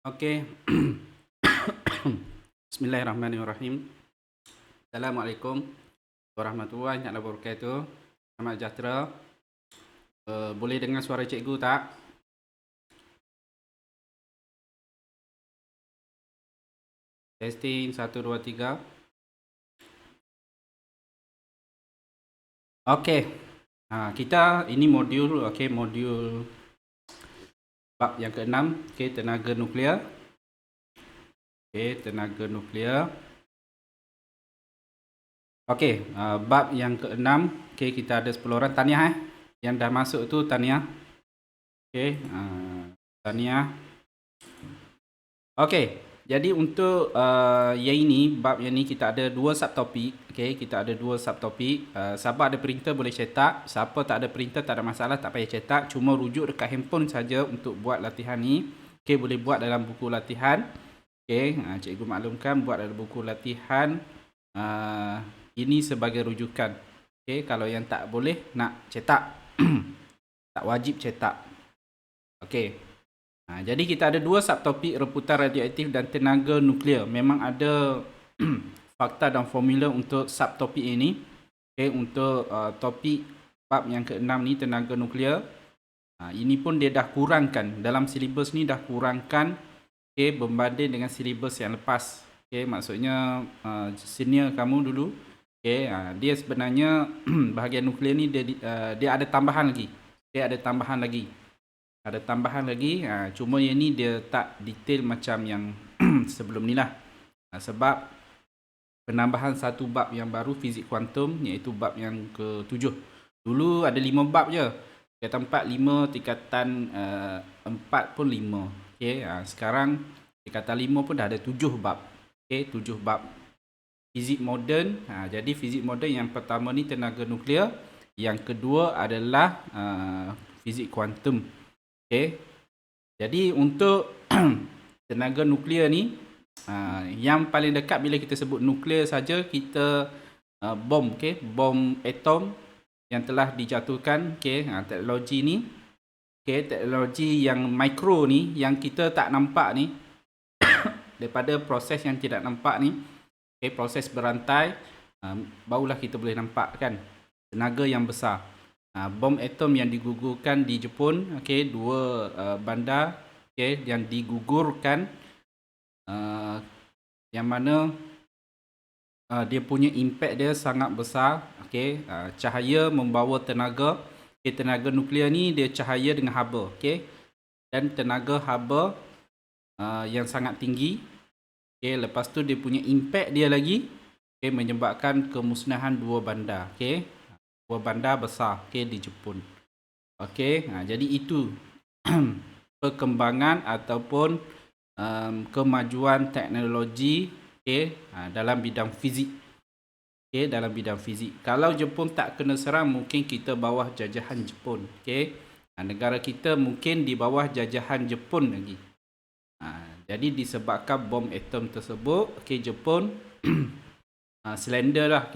Okey. Bismillahirrahmanirrahim. Assalamualaikum warahmatullahi wabarakatuh. Selamat sejahtera. Boleh dengar suara cikgu tak? Testing 1 2 3. Okey. Kita ini modul modul bab yang ke-6, tenaga nuklear. Tenaga nuklear. Okey, bab yang ke-6, kita ada 10 orang. Tahniah yang dah masuk tu, tahniah. Okey, tahniah. Okey, jadi untuk yang ini, bab yang ni kita ada 2 subtopik. Okey, kita ada 2 subtopik. Siapa ada printer boleh cetak, siapa tak ada printer tak ada masalah, tak payah cetak, cuma rujuk dekat handphone saja untuk buat latihan ni. Okey, boleh buat dalam buku latihan. Okey, cikgu maklumkan buat dalam buku latihan. Ini sebagai rujukan. Okey, kalau yang tak boleh nak cetak, tak wajib cetak. Okey. Jadi kita ada 2 subtopik, reputan radioaktif dan tenaga nuklear. Memang ada fakta dan formula untuk subtopik ini. Okay, untuk topik bab yang ke-6 ni, tenaga nuklear. Ini pun dia dah kurangkan. Dalam silibus ni dah kurangkan berbanding dengan silibus yang lepas. Okay, maksudnya senior kamu dulu. Okay, dia sebenarnya bahagian nuklear ni dia ada tambahan lagi. Ada tambahan lagi, cuma yang ni dia tak detail macam yang sebelum ni lah. Sebab penambahan satu bab yang baru, fizik kuantum, iaitu bab yang ke-7. Dulu ada 5 bab je. Tingkatan 4, 5, tingkatan 4 pun 5. Okay, sekarang tingkatan 5 pun dah ada 7 bab. Okay, 7 bab. Fizik moden, jadi fizik moden yang pertama ni tenaga nuklear. Yang kedua adalah fizik kuantum. Okay. Jadi untuk tenaga nuklear ni, yang paling dekat bila kita sebut nuklear saja, kita bom, bom atom yang telah dijatuhkan, teknologi ni, teknologi yang mikro ni, yang kita tak nampak ni, daripada proses yang tidak nampak ni, proses berantai, barulah kita boleh nampak kan tenaga yang besar. Bom atom yang digugurkan di Jepun, dua bandar yang digugurkan, yang mana dia punya impact dia sangat besar. Cahaya membawa tenaga. Tenaga nuklear ni dia cahaya dengan haba, dan tenaga haba yang sangat tinggi. Lepas tu dia punya impact dia lagi menyebabkan kemusnahan dua bandar. Dua bandar besar di Jepun. Jadi itu perkembangan ataupun kemajuan teknologi dalam bidang fizik. Dalam bidang fizik. Kalau Jepun tak kena serang, mungkin kita bawah jajahan Jepun. Negara kita mungkin di bawah jajahan Jepun lagi. Jadi disebabkan bom atom tersebut, Jepun slender lah,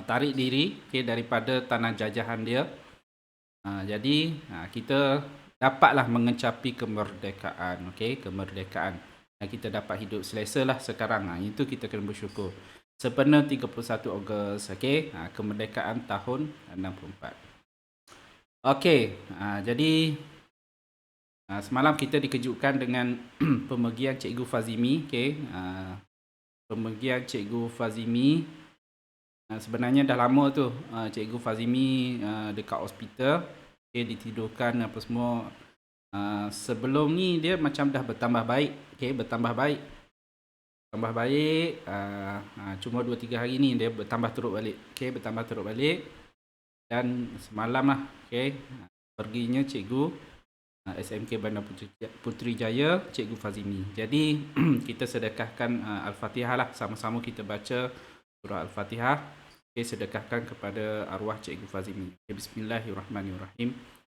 tarik diri daripada tanah jajahan dia. Jadi kita dapatlah mengecapi kemerdekaan, kemerdekaan, dan kita dapat hidup selesa lah sekarang. Itu kita kena bersyukur. Sempena 31 Ogos, kemerdekaan tahun 64. Jadi semalam kita dikejutkan dengan pemergian Cikgu Fazimi. Pemergian Cikgu Fazimi, sebenarnya dah lama tu Cikgu Fazimi dekat hospital, ditidurkan apa semua. Sebelum ni dia macam dah bertambah baik, bertambah baik. Cuma 2-3 hari ni dia bertambah teruk balik. Dan semalam lah, perginya Cikgu SMK Bandar Putrajaya, Cikgu Fazimi. Jadi kita sedekahkan Al-Fatihah lah, sama-sama kita baca surah Al-Fatihah. Sedekahkan kepada arwah Cikgu Fazimi. Bismillahirrahmanirrahim.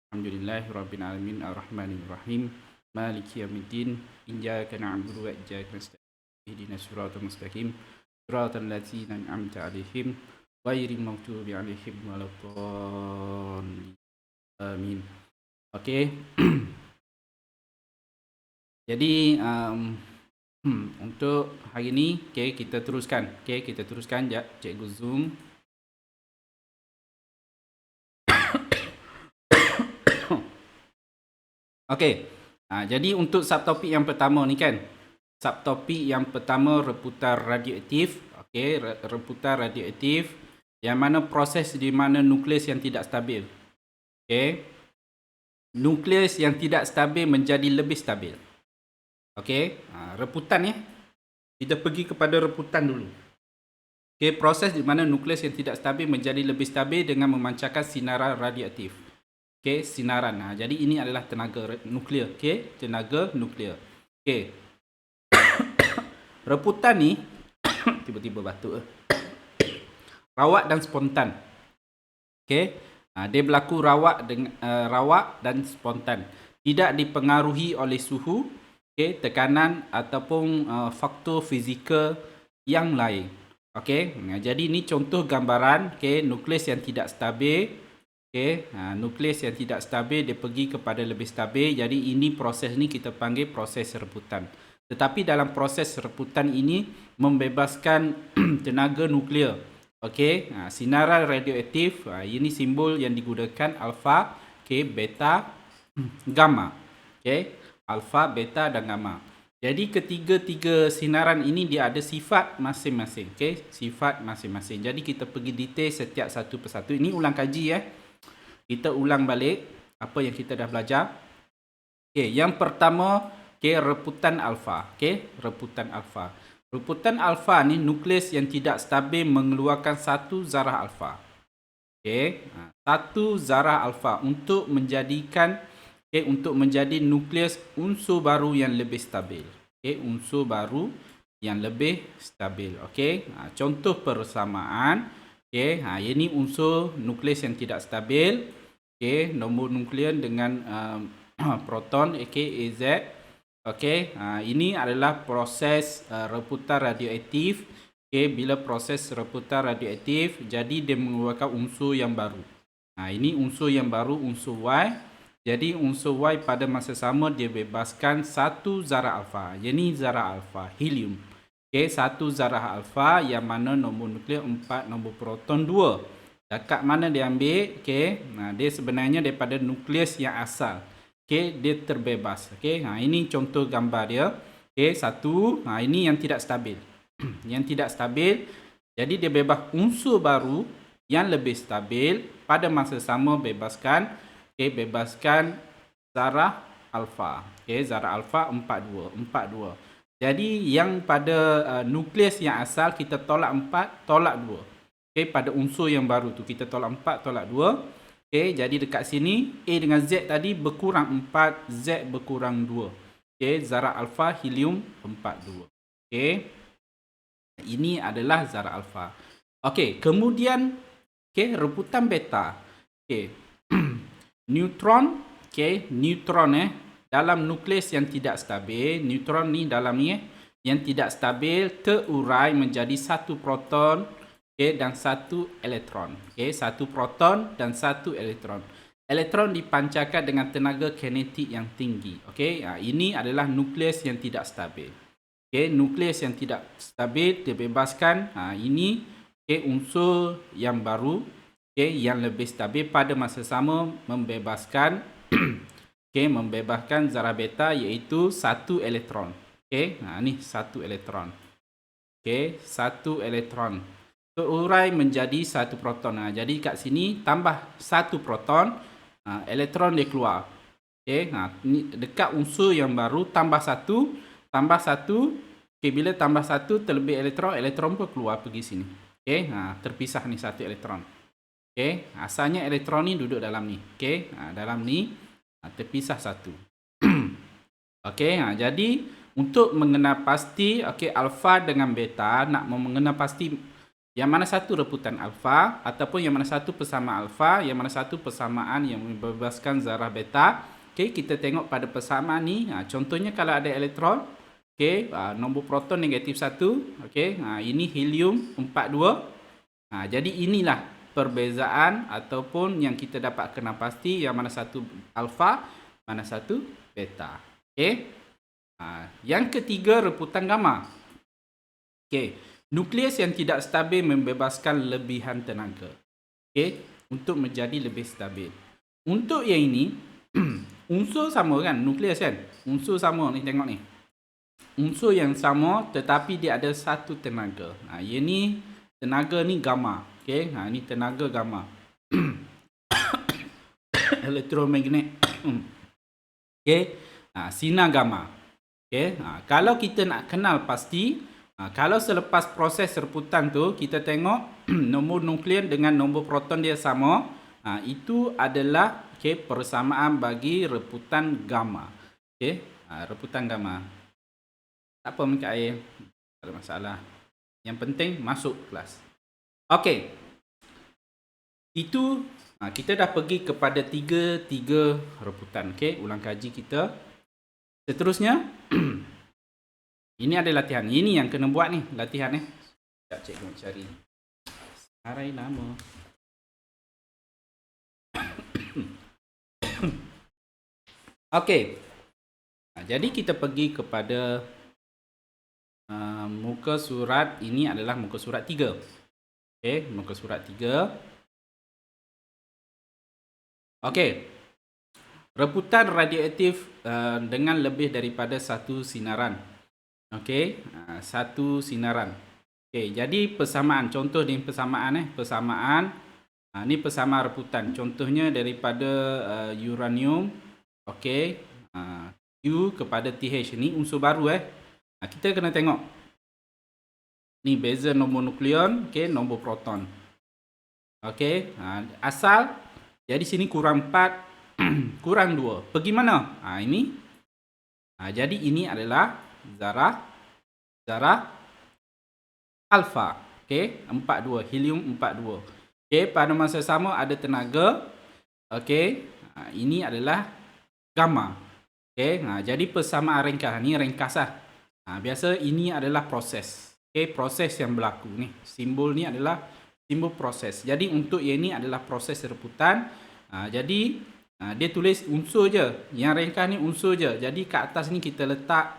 Alhamdulillahirabbil alamin, arrahmanirrahim, maliki yaumiddin, iyyaka na'budu wa iyyaka nasta'in, ihdinas siratal mustaqim, siratal ladzina an'amta 'alaihim ghairil maghdubi 'alaihim waladdallin. Amin. Okey. Jadi untuk hari ni, okey, kita teruskan. Okey, kita teruskan jap, cikgu zoom. Okey. Jadi untuk subtopik yang pertama ni kan. Subtopik yang pertama reputar radioaktif. Okey, reputar radioaktif yang mana proses di mana nukleus yang tidak stabil. Okey. Nukleus yang tidak stabil menjadi lebih stabil. Okey, reputan ya. Kita pergi kepada reputan dulu. Okey, proses di mana nukleus yang tidak stabil menjadi lebih stabil dengan memancarkan sinaran radioaktif. Okey, sinaran. Jadi ini adalah tenaga nuklear. Okey, tenaga nuklear. Okey. Reputan ni tiba-tiba batuk. Rawak dan spontan. Okey. Dia berlaku rawak dan spontan. Tidak dipengaruhi oleh suhu, okey, tekanan ataupun faktor fizikal yang lain. Okey. Jadi ini contoh gambaran, okey, nukleus yang tidak stabil. Okey, nukleus yang tidak stabil dia pergi kepada lebih stabil. Jadi ini proses ni kita panggil proses reputan. Tetapi dalam proses reputan ini membebaskan tenaga nuklear. Okey, sinaran radioaktif, ini simbol yang digunakan alfa, okey, beta, gamma. Okey, alfa, beta dan gamma. Jadi ketiga-tiga sinaran ini dia ada sifat masing-masing. Okey, sifat masing-masing. Jadi kita pergi detail setiap satu persatu. Ini ulang kaji ya. Kita ulang balik apa yang kita dah belajar. Okey, yang pertama, okey, reputan alfa. Okey, reputan alfa. Reputan alfa ni nukleus yang tidak stabil mengeluarkan satu zarah alfa. Okey, satu zarah alfa untuk menjadikan untuk menjadi nukleus unsur baru yang lebih stabil. Okey, unsur baru yang lebih stabil. Okey, contoh persamaan. Okey, ini unsur nukleus yang tidak stabil. Okey, nombor nukleon dengan proton, okey, Az. Okey, ini adalah proses reputar radioaktif. Okey, bila proses reputar radioaktif, jadi dia mengeluarkan unsur yang baru. Ini unsur yang baru, unsur Y. Jadi unsur Y pada masa sama dia bebaskan satu zarah alfa. Ini zarah alfa, helium. Okey, satu zarah alfa yang mana nombor nuklear 4, nombor proton 2. Dekat mana dia ambil? Okey, dia sebenarnya daripada nukleus yang asal. Okey, dia terbebas. Okey, ini contoh gambar dia. Okey, satu, ini yang tidak stabil. Yang tidak stabil, jadi dia bebas unsur baru yang lebih stabil pada masa sama bebaskan zarah alfa. Okey, zarah alfa 42. Jadi yang pada nukleus yang asal kita tolak 4, tolak 2. Okey, pada unsur yang baru tu kita tolak 4, tolak 2. Okey, jadi dekat sini A dengan Z tadi berkurang 4, Z berkurang 2. Okey, zarah alfa helium 42. Okey. Ini adalah zarah alfa. Okey, kemudian reputan beta. Okey. Neutron, neutron dalam nukleus yang tidak stabil, neutron ni dalam ni yang tidak stabil terurai menjadi satu proton dan satu elektron. Satu proton dan satu elektron. Elektron dipancarkan dengan tenaga kinetik yang tinggi. Ini adalah nukleus yang tidak stabil. Nukleus yang tidak stabil dibebaskan. Ini unsur yang baru yang lebih stabil pada masa sama membebaskan membebaskan zarah beta iaitu satu elektron. Ni satu elektron. Satu elektron terurai menjadi satu proton. Jadi kat sini tambah satu proton, elektron dia keluar. Ni dekat unsur yang baru tambah satu. Bila tambah satu terlebih elektron pun keluar pergi sini. Terpisah ni satu elektron. Asalnya elektron ni duduk dalam ni. Dalam ni terpisah satu. Jadi untuk mengenal pasti alfa dengan beta, nak mengenal pasti yang mana satu reputan alfa ataupun yang mana satu persamaan alfa, yang mana satu persamaan yang membebaskan zarah beta. Kita tengok pada persamaan ni. Contohnya kalau ada elektron, nombor proton negatif 1. Ini helium 42. Jadi inilah perbezaan ataupun yang kita dapat kenal pasti yang mana satu alfa, mana satu beta. Okey. Yang ketiga, reputan gamma. Okey. Nukleus yang tidak stabil membebaskan lebihan tenaga. Okey, untuk menjadi lebih stabil. Untuk yang ini, unsur sama kan, nukleus kan? Unsur sama ni, tengok ni. Unsur yang sama tetapi dia ada satu tenaga. Yang ni tenaga ni gamma. Okey, ni tenaga gamma. Elektromagnet. Okey, sinar gamma. Okey, kalau kita nak kenal pasti, kalau selepas proses reputan tu kita tengok nombor nukleon dengan nombor proton dia sama, itu adalah persamaan bagi reputan gamma. Okey, reputan gamma. Tak apa, minta air. Tak ada masalah. Yang penting masuk kelas. Okey. Itu kita dah pergi kepada tiga reputan. Okey, ulang kaji kita. Seterusnya ini ada latihan. Ini yang kena buat ni, latihan ni. Sekejap cikgu nak cari. Sarai nama. Okey. Jadi kita pergi kepada muka surat. Ini adalah muka surat 3. Okey, muka surat 3. Okey. Reputan radioaktif dengan lebih daripada satu sinaran. Okey, satu sinaran. Okey, jadi persamaan. Contoh ni persamaan persamaan. Ni persamaan reputan. Contohnya daripada uranium. Okey, U kepada TH. Ni unsur baru kita kena tengok. Ni beza nombor nukleon, okey, nombor proton. Okey, asal jadi sini kurang 4 kurang 2. Pergi mana? Ini. Jadi ini adalah zarah alfa. Okey, 42, helium 42. Okey, pada masa sama ada tenaga. Okey, ini adalah gamma. Okey, jadi persamaan ringkas. Ni ringkas lah. Biasa ini adalah proses. Okey, proses yang berlaku ni. Simbol ni adalah simbol proses. Jadi untuk yang ni adalah proses reputan. Jadi dia tulis unsur je. Yang ringkas ni unsur je. Jadi kat atas ni kita letak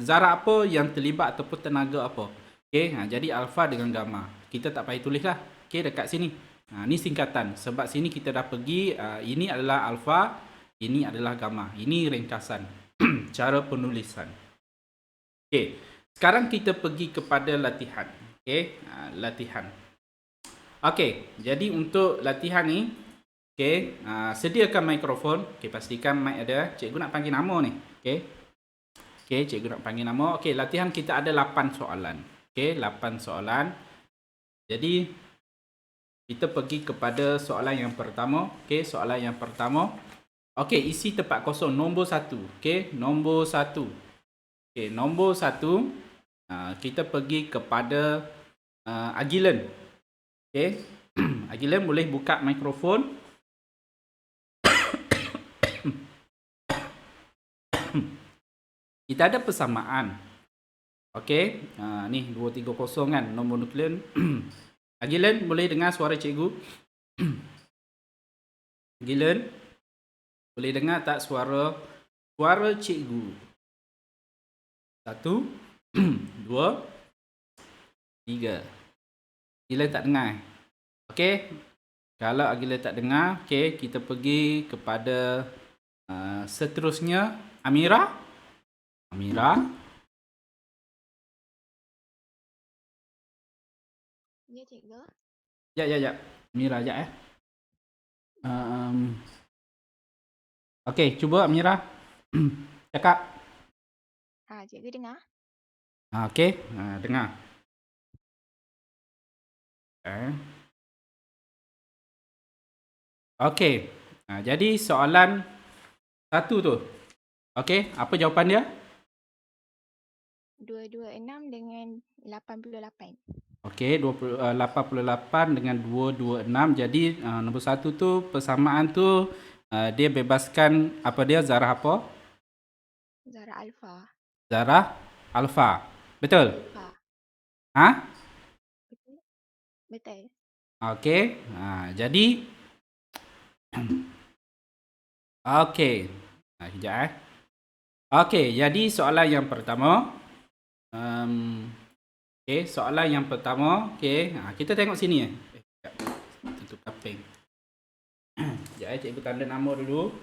zarah apa yang terlibat ataupun tenaga apa. Okey, jadi alfa dengan gamma. Kita tak payah tulis lah. Okey, dekat sini. Ni singkatan. Sebab sini kita dah pergi. Ini adalah alfa. Ini adalah gamma. Ini ringkasan. Cara penulisan. Okey. Sekarang kita pergi kepada latihan. Okey, latihan. Okey, jadi untuk latihan ni, okey, sediakan mikrofon. Okey, pastikan mic ada. Cikgu nak panggil nama ni. Okey. Okey, cikgu nak panggil nama. Okey, latihan kita ada 8 soalan. Okey, 8 soalan. Jadi kita pergi kepada soalan yang pertama. Okey, soalan yang pertama. Okey, isi tempat kosong nombor 1. Okey, nombor 1. Okey, nombor 1. Kita pergi kepada Agilan. Okey. Agilan boleh buka mikrofon. Kita ada persamaan. Okey. Ni 230 kan nombor nukleon. Agilan boleh dengar suara cikgu? Agilan boleh dengar tak suara cikgu? 1 2 3. Agilan tak dengar. Okey. Kalau Agilan tak dengar, okey, kita pergi kepada seterusnya Amira. Amira. Ya, cikgu. Ya. Amira jap Okey, cuba Amira. Cakap. Cikgu dengar? Okey, dengar. Okey. Jadi soalan 1 tu. Okey, apa jawapan dia? 226 dengan 88. Okey, 88 dengan 226. Jadi nombor 1 tu persamaan tu dia bebaskan apa dia? Zarah apa? Zarah alfa. Zarah alfa. Betul? Alfa. Ha? Betul? Betul. Okey. Jadi okey. Kejap Okey, jadi soalan yang pertama, soalan yang pertama, kita tengok sini Sekejap, tutup kaping. Sekejap cikgu tanda nama dulu.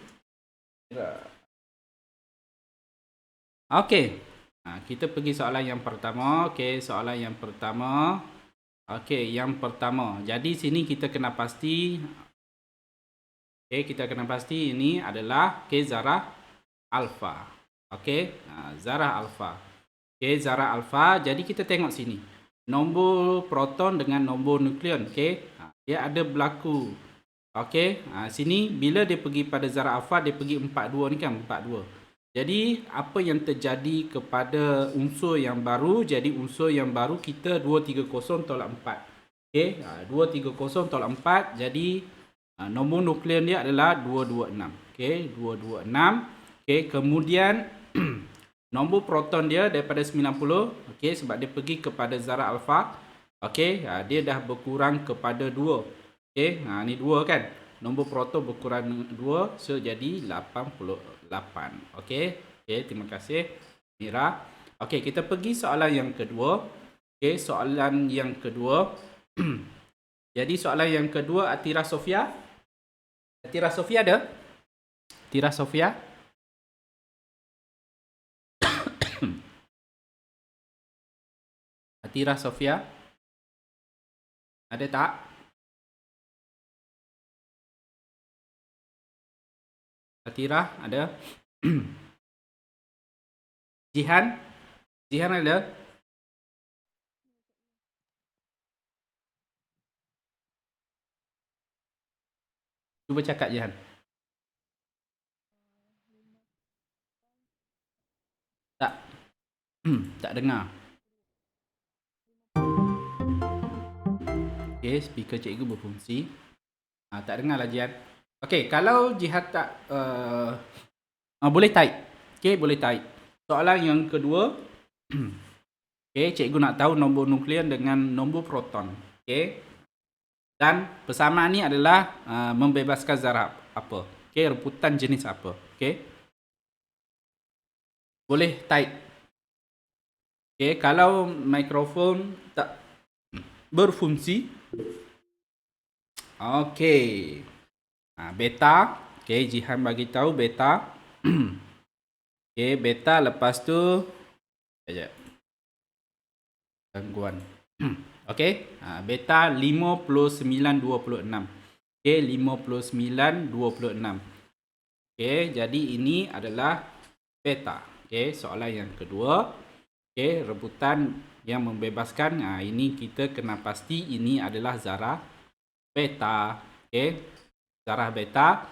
Okey. Kita pergi soalan yang pertama. Soalan yang pertama. Yang pertama. Jadi sini kita kena pasti ini adalah zarah alfa. Zarah alfa. Zarah alfa. Jadi kita tengok sini. Nombor proton dengan nombor nukleon. Dia ada berlaku. Sini bila dia pergi pada zarah alfa, dia pergi 42 ni kan, 42. Jadi apa yang terjadi kepada unsur yang baru? Jadi unsur yang baru kita 230 tolak 4. 230 tolak 4. Jadi nombor nukleon dia adalah 226. 226. Kemudian nombor proton dia daripada 90. Sebab dia pergi kepada zarah alfa. Dia dah berkurang kepada 2. Ni 2 kan. Nombor proton berkurang 2, so jadi 88. Terima kasih Mira. Kita pergi soalan yang kedua. Soalan yang kedua. Jadi soalan yang kedua, Atira Sofia. Atira Sofia ada? Atira Sofia? Atira Sofia? Ada tak? Atira ada? Jihan? Jihan ada? Cuba cakap Jihan. Tak. Tak dengar. Speaker cikgu berfungsi. Tak dengar lah Jihan. Kalau Jihan tak boleh type. Boleh type. Soalan yang kedua. Cikgu nak tahu nombor nukleon dengan nombor proton. Dan persamaan ni adalah membebaskan zarah apa? Reputan jenis apa? Boleh type. Kalau mikrofon tak berfungsi. Beta. Jihan bagi tahu beta. Beta lepas tu gangguan. Beta 5926. 5926. Jadi ini adalah beta. Soalan yang kedua. Rebutan yang membebaskan. Ini kita kena pasti ini adalah zarah beta. Zarah beta.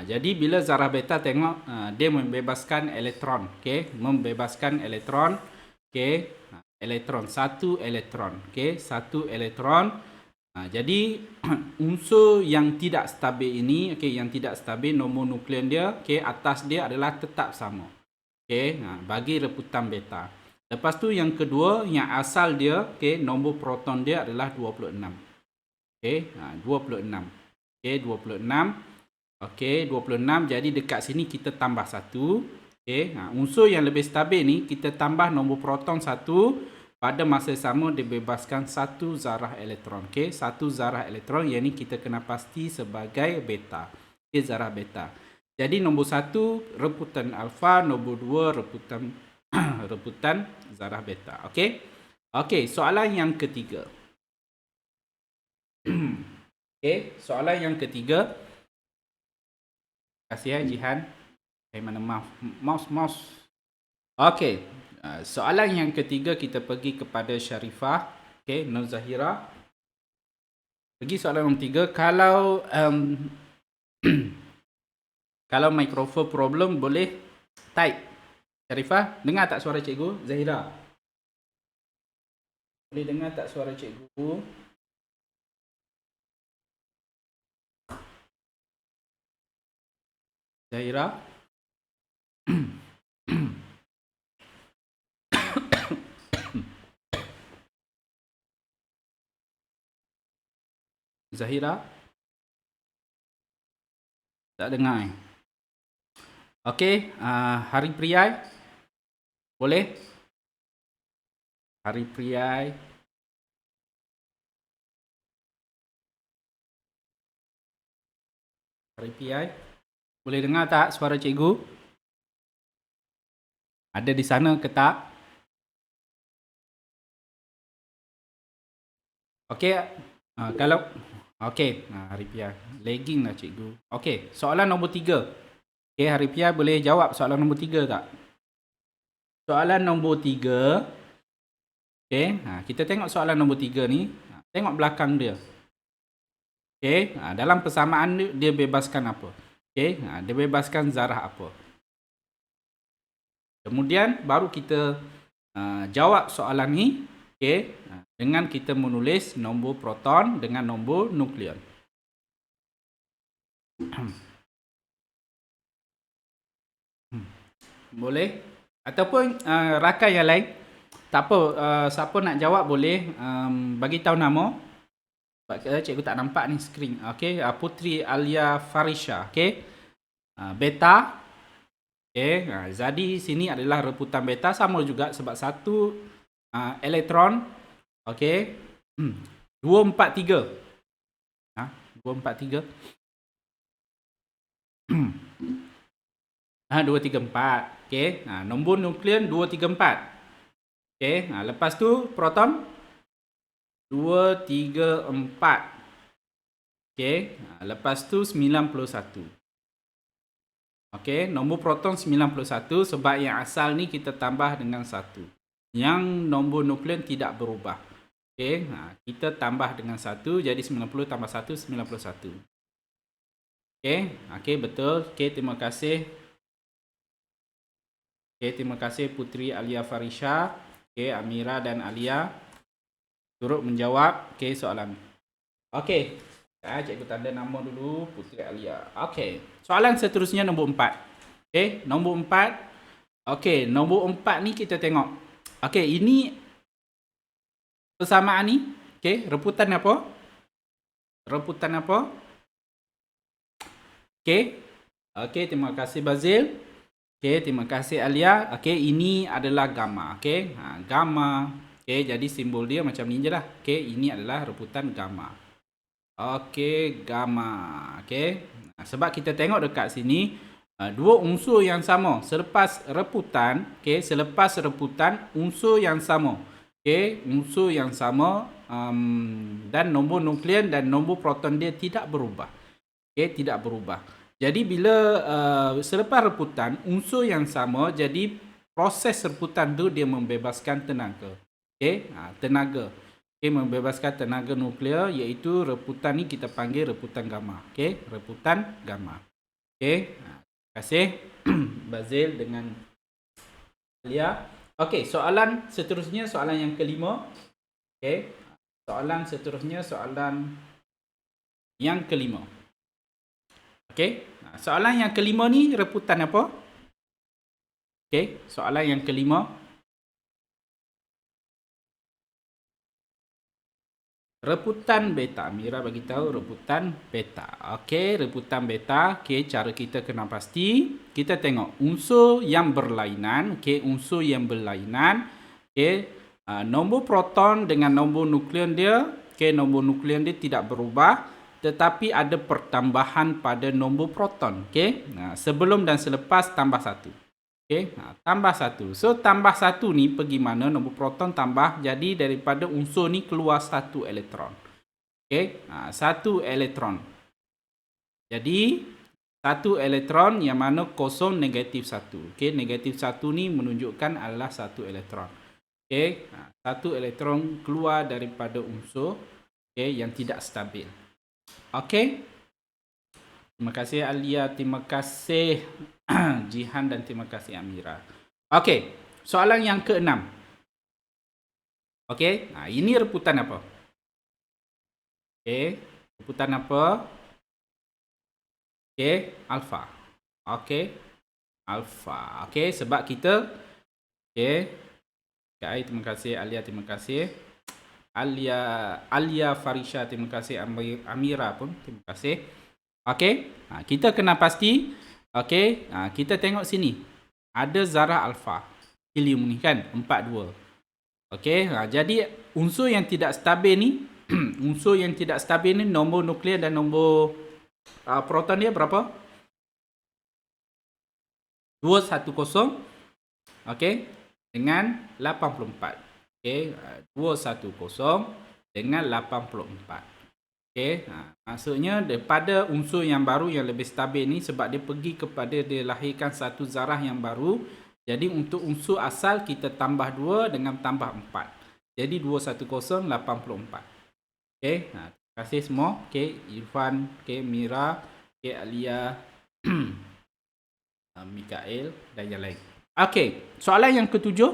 Jadi bila zarah beta tengok dia membebaskan elektron. Membebaskan elektron. Elektron. Satu elektron. Satu elektron. Jadi unsur yang tidak stabil ini, yang tidak stabil nombor nukleon dia, atas dia adalah tetap sama. Bagi reputan beta. Lepas tu yang kedua, yang asal dia, nombor proton dia adalah 26. 26. 26. 26. Jadi dekat sini kita tambah 1. Unsur yang lebih stabil ni, kita tambah nombor proton 1. Pada masa sama dibebaskan 1 zarah elektron. 1 zarah elektron, yang ni kita kena pasti sebagai beta. Zarah beta. Jadi nombor 1 reputan alfa, nombor 2 reputan zarah beta. Soalan yang ketiga. Soalan yang ketiga. Terima kasih Jihan. Mana mouse. Soalan yang ketiga kita pergi kepada Syarifah. Nur Zahira. Pergi soalan nombor 3. Kalau mikrofon problem boleh type. Syarifah, dengar tak suara cikgu? Zahira, boleh dengar tak suara cikgu? Zahira? Zahira? Tak dengar. Okey, Hari Priai? Boleh? Hari Priai. Hari Priai. Boleh dengar tak suara cikgu? Ada di sana ke tak? Okey, kalau okey, Hari Priai. Lagging lah cikgu. Okey, soalan nombor 3. Okey, Hari Priai boleh jawab soalan nombor 3 tak? Soalan nombor 3. Okey, kita tengok soalan nombor 3 ni. Tengok belakang dia. Okey, dalam persamaan dia bebaskan apa? Okey, dia bebaskan zarah apa? Kemudian baru kita jawab soalan ni, okey, dengan kita menulis nombor proton dengan nombor nukleon. Boleh? Ataupun rakan yang lain, tak apa, siapa nak jawab boleh bagi tahu nama. Sebab cikgu tak nampak ni skrin. Okey, Putri Alia Farisha, okey. Beta. Okey, jadi sini adalah reputan beta, sama juga sebab satu elektron, okey. 243. 243. 234. Okey, nombor nukleon 234. Okey, lepas tu proton 234. Okey, lepas tu 91. Okey, nombor proton 91 sebab yang asal ni kita tambah dengan 1. Yang nombor nukleon tidak berubah. Okey, kita tambah dengan 1 jadi 90 tambah 1 91. Okey, betul. Okey, terima kasih. Okey, terima kasih Putri Alia Farisha. Okey, Amira dan Alia turut menjawab soalan. Okey, cikgu tanda nama dulu Putri Alia. Okey, soalan seterusnya nombor 4. Okey, nombor 4. Okey, nombor 4 ni kita tengok. Okey, ini persamaan ni. Okey, reputan apa? Reputan apa? Okey. Okey, terima kasih Bazil. Okey, terima kasih Alia. Okey, ini adalah gamma. Okey, gamma. Okey, jadi simbol dia macam ni je lah. Okey, ini adalah reputan gamma. Okey, gamma. Okey, sebab kita tengok dekat sini dua unsur yang sama selepas reputan. Okey, selepas reputan unsur yang sama. Okey, unsur yang sama dan nombor nukleon dan nombor proton dia tidak berubah. Okey, tidak berubah. Jadi bila selepas reputan unsur yang sama, jadi proses reputan tu dia membebaskan tenaga. Okey, tenaga. Okey, membebaskan tenaga nuklear, iaitu reputan ni kita panggil reputan gamma. Okey, reputan gamma. Okey, terima kasih Bazil dengan Alia. Okey, soalan seterusnya soalan yang kelima. Okey, soalan seterusnya soalan yang kelima. Okey, soalan yang kelima ni reputan apa? Okey, soalan yang kelima. Reputan beta. Mira bagi tahu reputan beta. Okey, reputan beta. Okey, cara kita kena pasti. Kita tengok unsur yang berlainan. Okey, unsur yang berlainan. Okey, nombor proton dengan nombor nukleon dia. Okey, nombor nukleon dia tidak berubah. Tetapi ada pertambahan pada nombor proton. Okey, sebelum dan selepas tambah 1. Okey, tambah 1. So, tambah 1 ni pergi mana? Nombor proton tambah. Jadi, daripada unsur ni keluar 1 elektron. Okey, 1 elektron. Jadi, 1 elektron yang mana kosong negatif 1. Okey, negatif 1 ni menunjukkan adalah 1 elektron. Okey, 1 elektron keluar daripada unsur yang tidak stabil. Okey. Terima kasih Alia, terima kasih Jihan dan terima kasih Amira. Okey, soalan yang ke-6. Okey, ini reputan apa? Okey, reputan apa? Okey, alfa. Okey, alfa. Okey, sebab kita terima kasih Alia, terima kasih. Alia Farisha, terima kasih. Amira pun terima kasih. Okey, kita kena pasti. Okey, kita tengok sini. Ada zarah alfa. Helium ni kan 42. Okey, jadi unsur yang tidak stabil ni unsur yang tidak stabil ni nombor nuklear dan nombor proton dia berapa? 210. Okey, dengan 84. Okey, 210 dengan 84. Okey, maksudnya daripada unsur yang baru yang lebih stabil ni, sebab dia pergi kepada dia lahirkan satu zarah yang baru. Jadi untuk unsur asal kita tambah 2 dengan tambah 4. Jadi 210 84. Okey, terima kasih semua. Okey, Irfan, okey, Mira, okey, Alia, Mikael dan yang lain. Okey, soalan yang ketujuh.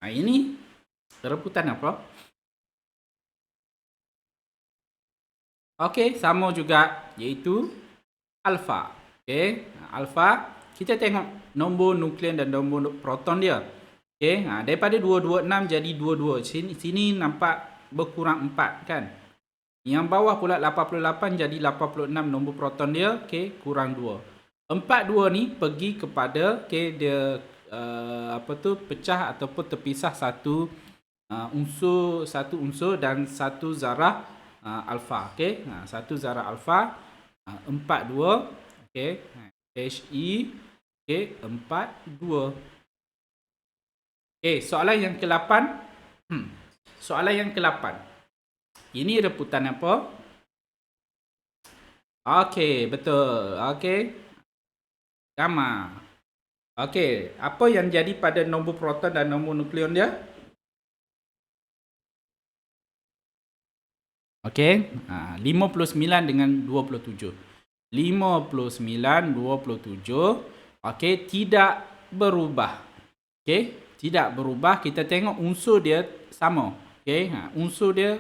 Ini rebutan apa? Okey, sama juga, iaitu alfa. Okey, alfa, kita tengok nombor nukleon dan nombor proton dia. Okey, daripada 226 jadi 22. Sini nampak berkurang 4 kan? Yang bawah pula 88 jadi 86 nombor proton dia. Okey, kurang 2. 42 ni pergi kepada dia pecah ataupun terpisah satu unsur dan satu zarah alfa. Okey, satu zarah alfa 42. Okey, He. Okey, 42. Okey, soalan yang ke-8. Soalan yang ke-8. Ini rebutan apa? Okey, betul. Okey, gamma. Okey, apa yang jadi pada nombor proton dan nombor nukleon dia? Okey, 59 dengan 27. 59, 27. Okey, tidak berubah. Okey, tidak berubah. Kita tengok unsur dia sama. Okey, unsur dia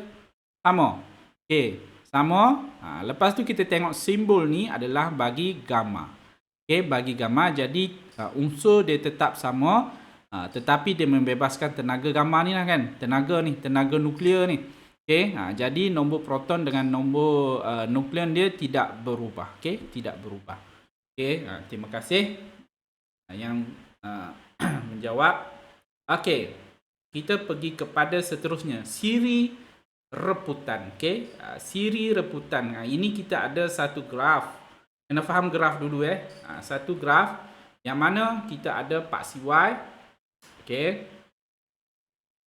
sama. Okey, sama. Lepas tu kita tengok simbol ni adalah bagi gamma. Okey, bagi gamma, jadi unsur dia tetap sama, tetapi dia membebaskan tenaga gamma ni lah kan. Tenaga nuklear ni. Okey, jadi nombor proton dengan nombor nukleon dia tidak berubah. Okey, tidak berubah. Okey, terima kasih yang menjawab. Okey, kita pergi kepada seterusnya, siri rebutan. Okey, siri rebutan. Ini kita ada satu graf. Kena faham graf dulu satu graf yang mana kita ada paksi Y. Okey.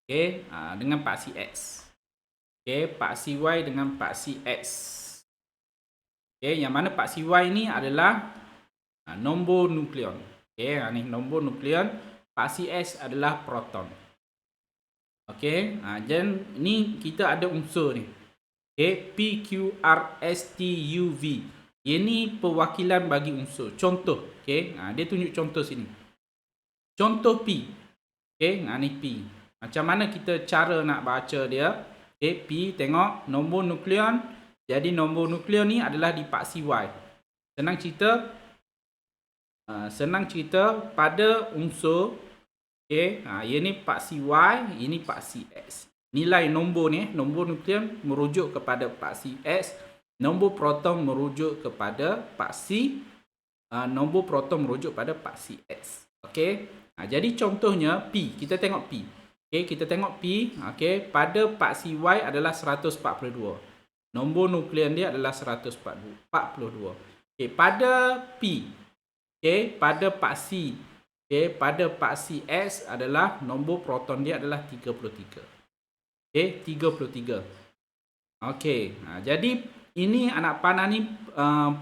Okey, dengan paksi X. Okey, paksi Y dengan paksi X. Okey, yang mana paksi Y ni adalah nombor nukleon. Okey, ni nombor nukleon. Paksi X adalah proton. Okey, dan ni kita ada unsur ni. Okey, P, Q, R, S, T, U, V. Ini perwakilan bagi unsur. Contoh, okey, dia tunjuk contoh sini. Contoh P. Okey, ni P. Macam mana kita cara nak baca dia? Okey, P, tengok nombor nukleon. Jadi nombor nukleon ni adalah di paksi Y. Senang cerita pada unsur. Okey, ini paksi Y, ini paksi X. Nilai nombor ni, nombor nukleon merujuk kepada paksi X. Nombor proton merujuk kepada paksi nombor proton merujuk pada paksi X. Okey. Jadi contohnya P, kita tengok P. Okey, kita tengok P, okey, pada paksi Y adalah 142. Nombor nukleon dia adalah 142. Okey, pada P, okey, pada paksi X adalah nombor proton dia adalah 33. Okey, 33. Okey, jadi ini anak panah ni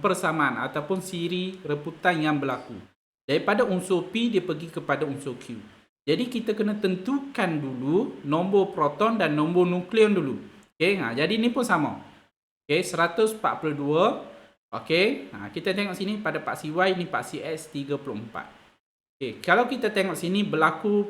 persamaan ataupun siri rebutan yang berlaku. Daripada unsur P dia pergi kepada unsur Q. Jadi kita kena tentukan dulu nombor proton dan nombor nukleon dulu. Okey, jadi ni pun sama. Okey, 142. Okey, kita tengok sini pada paksi Y ni paksi X 34. Okey, kalau kita tengok sini berlaku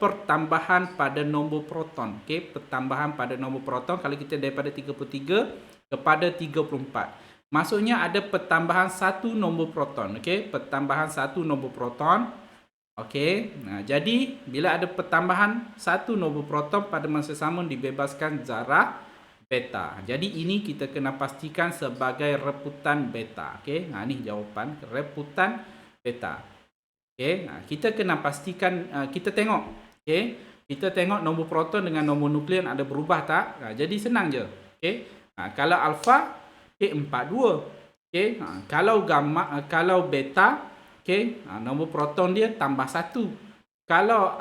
pertambahan pada nombor proton. Okey, pertambahan pada nombor proton kalau kita daripada 33 kepada 34. Maksudnya ada pertambahan satu nombor proton. Okey, pertambahan satu nombor proton. Okey. Jadi bila ada pertambahan satu nombor proton pada masa sama dibebaskan zarah beta. Jadi ini kita kena pastikan sebagai reputan beta. Okey. Ni jawapan reputan beta. Okey. Kita kena pastikan, kita tengok. Okey. Kita tengok nombor proton dengan nombor nukleon ada berubah tak? Jadi senang je. Okey. Kalau alfa, okey 42. Okey. Kalau gamma, kalau beta, okey, nombor proton dia tambah 1. Kalau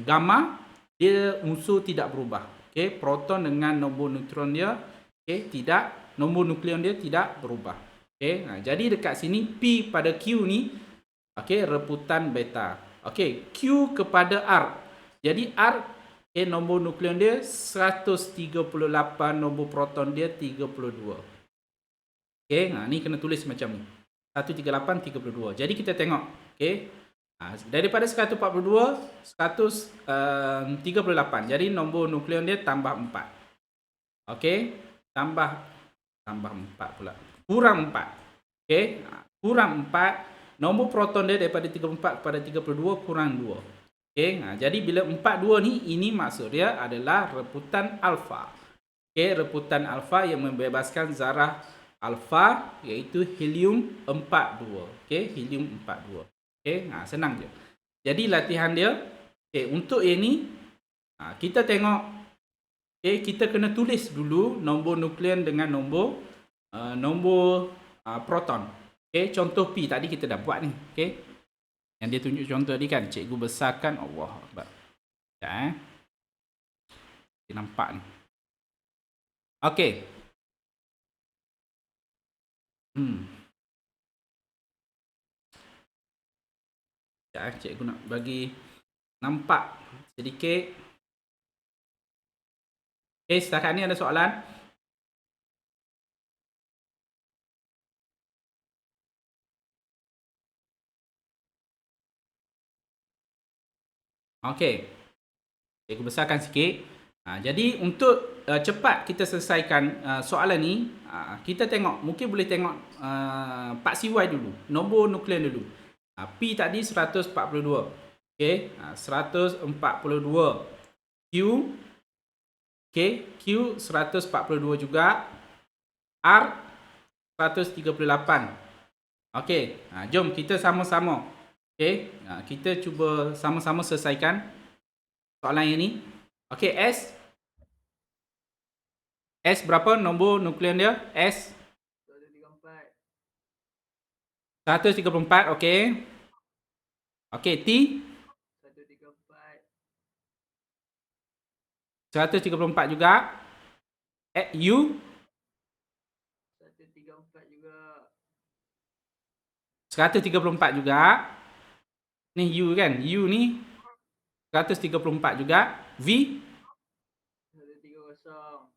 gamma, dia unsur tidak berubah. Okey, proton dengan nombor neutron dia, okey, tidak, nombor nukleon dia tidak berubah. Okey, jadi dekat sini P pada Q ni, okey, reputan beta. Okey, Q kepada R. Jadi R, nombor nukleon dia 138, nombor proton dia 32. Okey, ni kena tulis macam ni. 138, 32. Jadi kita tengok. Okey. Daripada 142, 138. Jadi nombor nukleon dia tambah 4. Okey. Tambah 4 pula. Kurang 4. Okey. Kurang 4. Nombor proton dia daripada 34 kepada 32 kurang 2. Okey. Jadi bila 42 ni, ini maksud dia adalah reputan alfa. Okey. Reputan alfa yang membebaskan zarah alfa iaitu helium 42. Okey, helium 42. Okey, senang je. Jadi latihan dia, okey, untuk ini kita tengok, okey, kita kena tulis dulu nombor nukleon dengan nombor proton. Okey, contoh P tadi kita dah buat ni, okey. Yang dia tunjuk contoh tadi kan, cikgu besarkan Allah Akbar. Sekejap Kita nampak ni. Okey. Cikgu nak bagi nampak sedikit. Okey, setakat ni ada soalan? Okey. Cikgu besarkan sikit. Jadi untuk cepat kita selesaikan soalan ni, kita tengok, mungkin boleh tengok Pak CY dulu, nombor nukleon dulu. P tadi 142. Okey, 142. Q, okey, Q 142 juga. R 138. Okey, jom kita sama-sama. Okey, kita cuba sama-sama selesaikan soalan yang ni. Okey, S berapa nombor nukleon dia? S 134, okey. Okey, T 134 juga. U 134 juga. Ni U kan? U ni 134 juga. V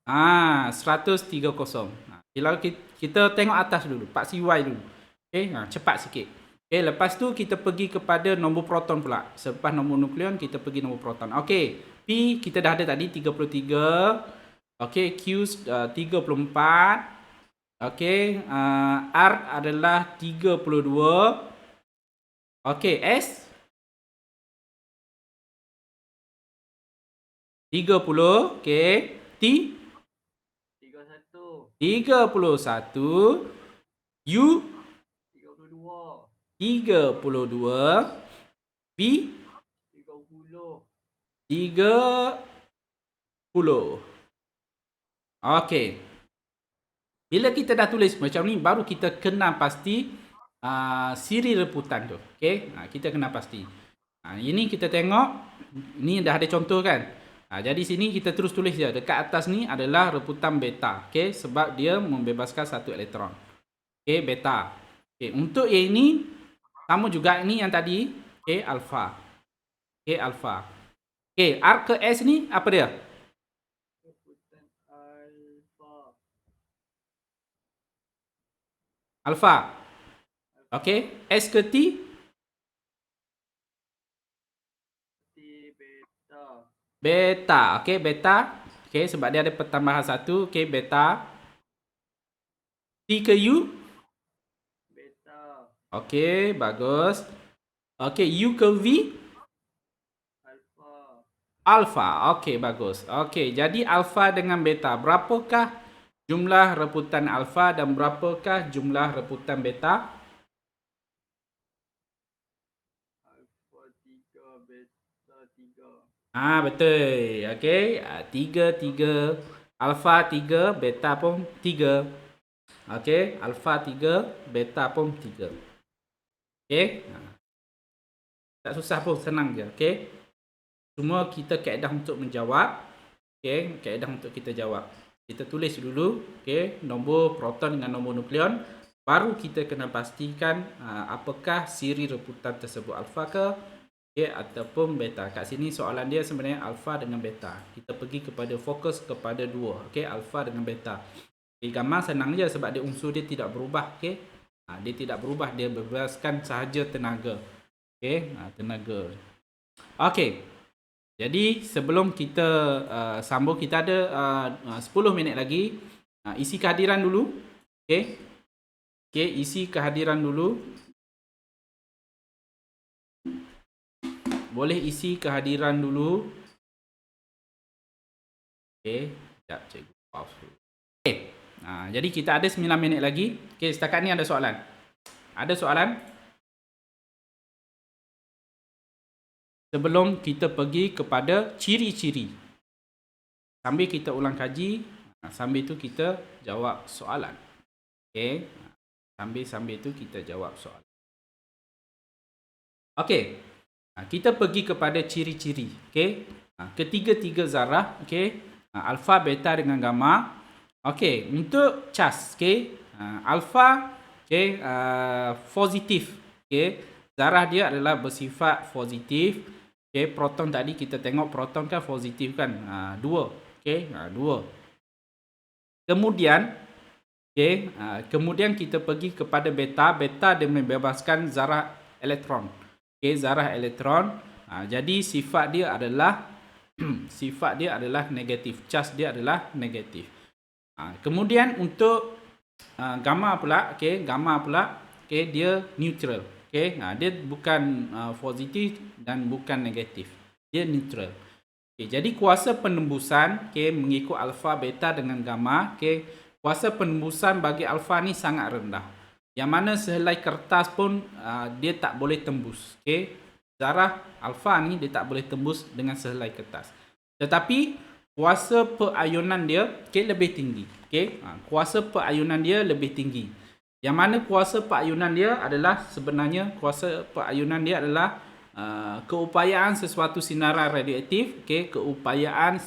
130. Kalau kita tengok atas dulu, Pak CY dulu. Okey, cepat sikit. Okey, lepas tu kita pergi kepada nombor proton pula. Selepas nombor nukleon kita pergi nombor proton. Okey, P kita dah ada tadi 33. Okey, Q 34. Okey, R adalah 32. Okey, S 30. Okey, T 31. U 32. V 30. Okey. Bila kita dah tulis macam ni, baru kita kena pasti siri reputan tu. Okey, kita kena pasti. Ini kita tengok, ni dah ada contoh kan. Jadi sini kita terus tulis je. Dekat atas ni adalah reputan beta. Okey, sebab dia membebaskan satu elektron. Okey, beta. Okey, untuk yang ini sama juga ini yang tadi. Okey, alfa. Okey, alfa. Okey, R ke S ni apa dia? Alfa. Okey, S ke T? Beta. Okey, beta. Okey, sebab dia ada pertambahan 1. Okey, beta. T ke U? Okey, bagus. Okey, U ke V? Alpha. Okey, bagus. Okey, jadi alpha dengan beta. Berapakah jumlah reputan alpha dan berapakah jumlah reputan beta? Betul. Okey, 3, 3. Alpha 3, beta pun 3. Okey, alpha 3, beta pun 3. Okey. Tak susah pun, senang je. Okey. Cuma kita kaedah untuk menjawab. Okey, kaedah untuk kita jawab. Kita tulis dulu, okey, nombor proton dengan nombor nukleon. Baru kita kena pastikan apakah siri reputan tersebut, alpha ke, okey, ataupun beta. Kat sini soalan dia sebenarnya alpha dengan beta. Kita pergi kepada fokus kepada dua, okey, alpha dengan beta. Okay, gamma senang je sebab dia unsur dia tidak berubah, okey. Dia tidak berubah, dia bebaskan sahaja tenaga. Okey, tenaga. Okey. Jadi sebelum kita sambung, kita ada 10 minit lagi. Isi kehadiran dulu. Okey. Okey, isi kehadiran dulu. Boleh isi kehadiran dulu. Okey, sekejap cikgu pause dulu. Okey. Jadi kita ada 9 minit lagi. Okey, setakat ni ada soalan? Ada soalan? Sebelum kita pergi kepada ciri-ciri. Sambil kita ulang kaji, sambil tu kita jawab soalan. Okey. Sambil tu kita jawab soalan. Okey. Kita pergi kepada ciri-ciri. Okey. Ketiga-tiga zarah, okey. Alpha, beta dengan gamma. Okey, untuk cas, okey. Alpha, okey, positif. Okey. Zarah dia adalah bersifat positif. Okey, proton tadi kita tengok proton kan positif kan. 2. Okey, 2. Kemudian, okey, kemudian kita pergi kepada beta. Beta dia membebaskan zarah elektron. Okey, zarah elektron. Jadi sifat dia adalah sifat dia adalah negatif. Cas dia adalah negatif. Kemudian untuk gamma pula, okey, gamma pula, okey, dia neutral. Okey, dia bukan positif dan bukan negatif. Dia neutral. Okey, jadi kuasa penembusan, okey, mengikut alpha, beta dengan gamma, okey, kuasa penembusan bagi alpha ni sangat rendah. Yang mana sehelai kertas pun dia tak boleh tembus. Okey, zarah alpha ni dia tak boleh tembus dengan sehelai kertas. Tetapi kuasa perayunan dia, okey, lebih tinggi. Okey, kuasa perayunan dia lebih tinggi. Yang mana kuasa perayunan dia adalah sebenarnya kuasa perayunan dia adalah keupayaan sesuatu sinaran radioaktif, okey, keupayaan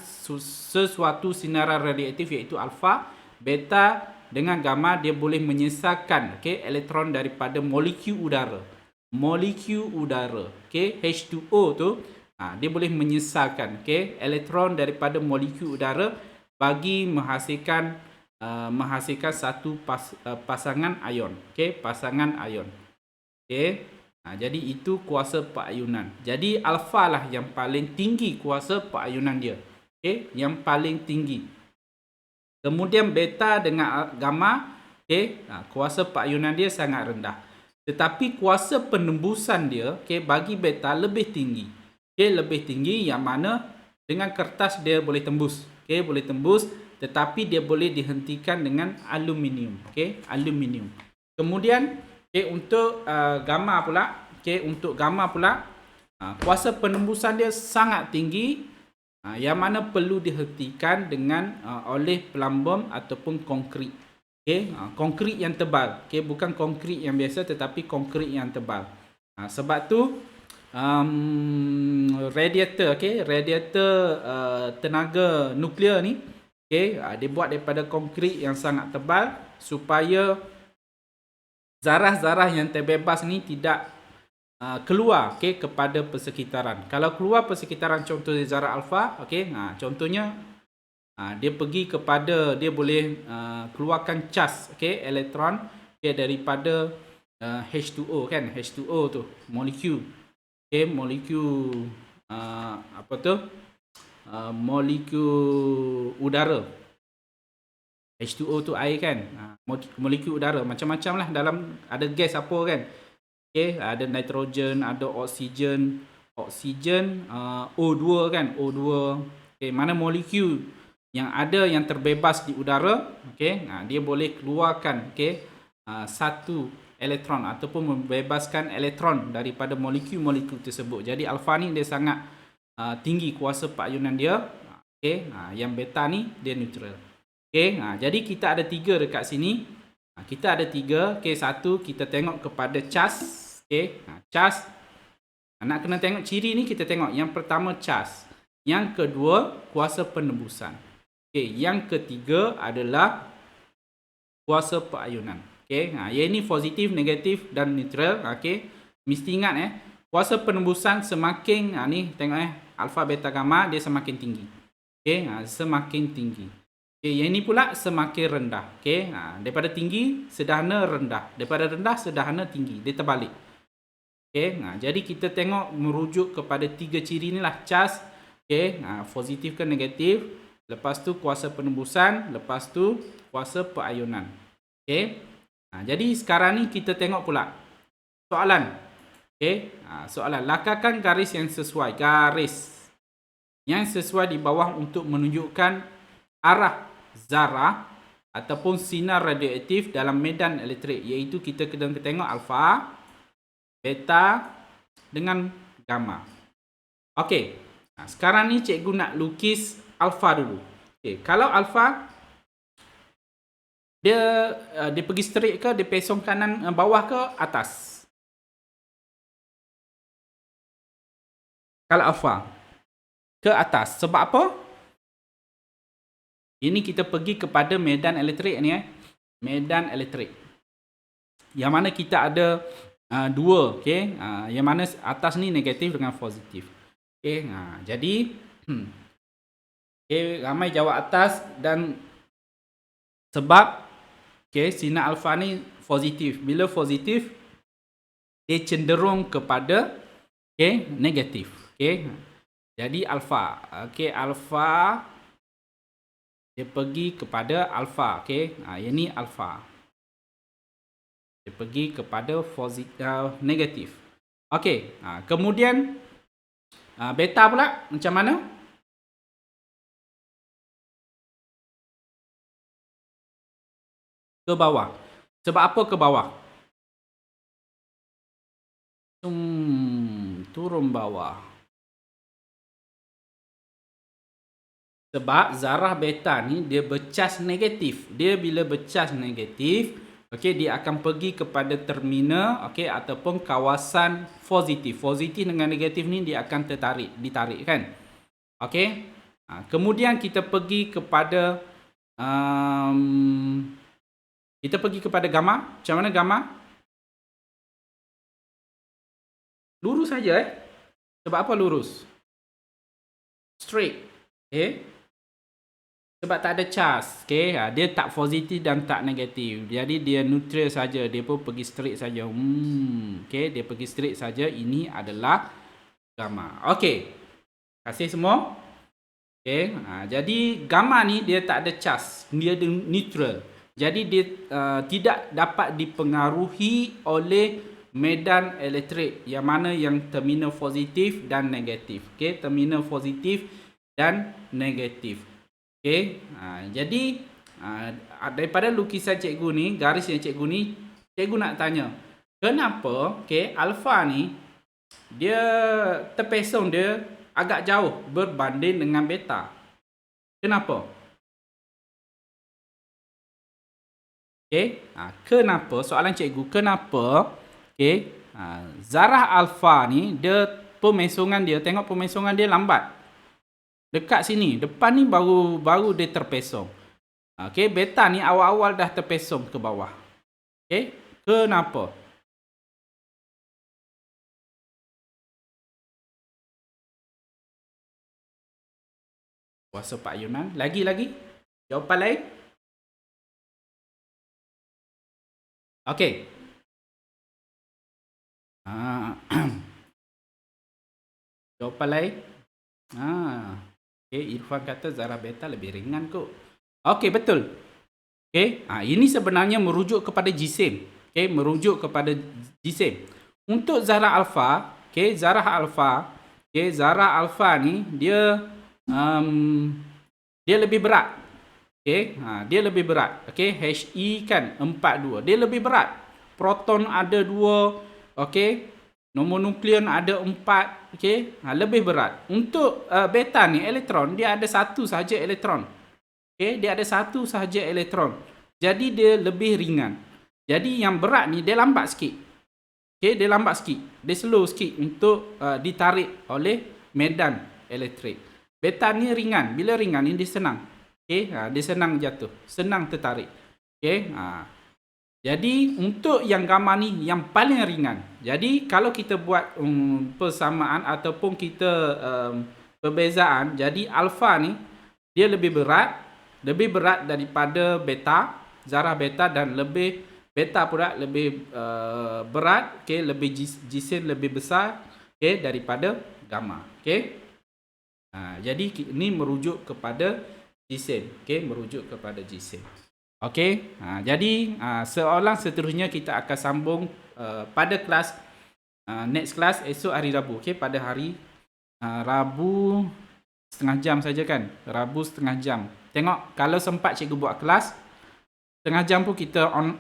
sesuatu sinaran radioaktif iaitu alpha, beta dengan gamma dia boleh menyesatkan, okey, elektron daripada molekul udara. Molekul udara, okey, H2O tu dia boleh menyesatkan, okey, elektron daripada molekul udara bagi menghasilkan satu pasangan ion. Okey, pasangan ion. Okey. Jadi itu kuasa perayunan. Jadi alpha lah yang paling tinggi kuasa perayunan dia. Okey, yang paling tinggi. Kemudian beta dengan gamma, okey, kuasa perayunan dia sangat rendah. Tetapi kuasa penembusan dia, okey, bagi beta lebih tinggi. Okey, lebih tinggi yang mana dengan kertas dia boleh tembus. Okey, boleh tembus. Tetapi dia boleh dihentikan dengan aluminium. Okey, aluminium. Kemudian, okey, untuk gamma pula, okey, untuk gamma pula, kuasa penembusan dia sangat tinggi, yang mana perlu dihentikan dengan oleh pelambung ataupun konkrit. Okey, konkrit yang tebal. Okey, bukan konkrit yang biasa tetapi konkrit yang tebal. Sebab tu radiator, okey, radiator tenaga nuklear ni, okey, dia buat daripada konkrit yang sangat tebal supaya zarah-zarah yang terbebas ni tidak keluar, okey, kepada persekitaran. Kalau keluar persekitaran, contohnya zarah alpha, okey, contohnya dia pergi kepada, dia boleh keluarkan cas, okey, elektron, okey, daripada H2O kan, H2O tu molekul, okey, molekul apa tu, molekul udara. H2O tu air kan, molekul udara macam-macam lah, dalam ada gas apa kan. Okey, ada nitrogen, ada oksigen, O2 kan, O2. Okey, mana molekul yang ada yang terbebas di udara, okey, dia boleh keluarkan satu elektron ataupun membebaskan elektron daripada molekul-molekul tersebut. Jadi alfa ni dia sangat tinggi kuasa peayunan dia. Okey, yang beta ni dia neutral. Okey, jadi kita ada 3 dekat sini. Kita ada 3. Okey, satu kita tengok kepada cas. Okey, cas. Nak kena tengok ciri ni, kita tengok yang pertama cas. Yang kedua kuasa penembusan. Okey, yang ketiga adalah kuasa peayunan. Okey, yang ini positif, negatif dan neutral. Okey, mesti ingat kuasa penembusan semakin ni tengok alfa, beta, gamma dia semakin tinggi. Okey, semakin tinggi. Okey, yang ini pula semakin rendah. Okey, daripada tinggi sederhana rendah, daripada rendah sederhana tinggi, dia terbalik. Okey, jadi kita tengok merujuk kepada 3 ciri inilah cas. Okey, positif ke negatif, lepas tu kuasa penembusan, lepas tu kuasa peayunan. Okey, jadi sekarang ni kita tengok pula soalan. Okey, soalan, lakarkan garis yang sesuai, di bawah untuk menunjukkan arah zarah ataupun sinar radioaktif dalam medan elektrik, iaitu kita kena tengok alfa, beta dengan gamma. Okey, sekarang ni cikgu nak lukis alfa dulu. Okey, kalau alfa dia pergi straight ke, dia pesong kanan bawah ke atas? Kalau alfa ke atas, sebab apa? Ini kita pergi kepada medan elektrik ni medan elektrik. Yang mana kita ada dua, okey. Yang mana atas ni negatif dengan positif. Okey, jadi ramai jawab atas dan sebab sinar alfa ni positif. Bila positif dia cenderung kepada negatif. Jadi alfa. Alfa dia pergi kepada alfa. Yang ni alfa. Dia pergi kepada negatif. Okey, kemudian beta pula macam mana? Ke bawah. Sebab apa ke bawah? Turun bawah. Sebab zarah beta ni dia bercas negatif. Dia bila bercas negatif, dia akan pergi kepada terminal ataupun kawasan positif. Positif dengan negatif ni dia akan ditarik kan. Kemudian kita pergi kepada gamma. Macam mana gamma? Lurus saja Sebab apa lurus? Straight. Sebab tak ada charge. Dia tak positif dan tak negatif. Jadi dia neutral saja. Dia pun pergi straight saja. Dia pergi straight saja. Ini adalah gamma. Okey. Kasih semua. Jadi gamma ni dia tak ada charge. Dia neutral. Jadi dia tidak dapat dipengaruhi oleh medan elektrik. Yang mana yang terminal positif dan negatif. Terminal positif dan negatif. Jadi daripada lukisan cikgu ni, garis yang cikgu ni, cikgu nak tanya, kenapa alfa ni dia terpesong dia agak jauh berbanding dengan beta? Kenapa? Kenapa? Soalan cikgu, kenapa zarah alfa ni dia pemesongan dia, tengok pemesongan dia lambat. Dekat sini, depan ni baru dia terpesong. Beta ni awal-awal dah terpesong ke bawah. Kenapa? Kuasa peayunan. Lagi? Jawapan lain? Jawapan lain? Irfan kata zarah beta lebih ringan kot. Betul. Ini sebenarnya merujuk kepada jisim. Merujuk kepada jisim. Untuk zarah alfa, okey, zarah alfa, okey, zarah alfa ni um, dia lebih berat. Okey, dia lebih berat. Okey, He kan 42. Dia lebih berat. Proton ada 2, okey. Nombor nukleon ada 4, okey. Lebih berat. Untuk beta ni elektron, dia ada satu sahaja elektron. Okey, dia ada satu sahaja elektron. Jadi dia lebih ringan. Jadi yang berat ni dia lambat sikit. Okey, dia lambat sikit. Dia slow sikit untuk ditarik oleh medan elektrik. Beta ni ringan. Bila ringan ni dia senang. Okey, dia senang jatuh. Senang tertarik. Okey, jadi untuk yang gamma ni yang paling ringan. Jadi kalau kita buat persamaan ataupun kita perbezaan, jadi alfa ni dia lebih berat daripada beta, zarah beta, dan lebih beta pula lebih berat, okey, lebih jisim lebih besar, okey, daripada gamma. Okey. Jadi ini merujuk kepada jisim, okey, merujuk kepada jisim. Okey, jadi soalan seterusnya kita akan sambung pada kelas next class esok hari Rabu. Okey, pada hari Rabu setengah jam saja kan? Rabu setengah jam. Tengok kalau sempat cikgu buat kelas setengah jam pun kita on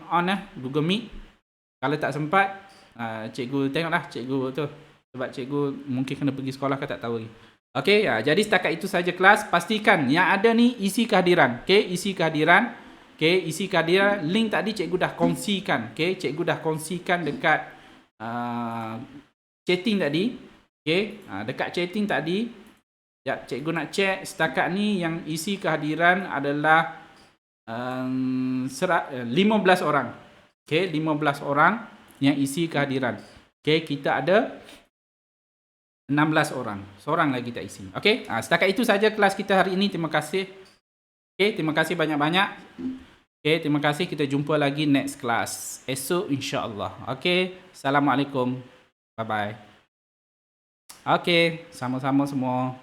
Google Meet. Kalau tak sempat cikgu tengoklah cikgu tu. Sebab cikgu mungkin kena pergi sekolah ke tak tahu lagi. Okey, jadi setakat itu saja kelas. Pastikan yang ada ni isi kehadiran. Okey, isi kehadiran. Okey, isi kehadiran. Link tadi cikgu dah kongsikan. Okey, cikgu dah kongsikan dekat chatting tadi. Okey, dekat chatting tadi. Sekejap, cikgu nak check. Setakat ni yang isi kehadiran adalah 15 orang. Okey, 15 orang yang isi kehadiran. Okey, kita ada 16 orang. Seorang lagi tak isi. Okey, setakat itu saja kelas kita hari ini. Terima kasih. Okey, terima kasih banyak-banyak. Okey, terima kasih. Kita jumpa lagi next class esok insya-Allah. Okey, Assalamualaikum. Bye-bye. Okey, sama-sama semua.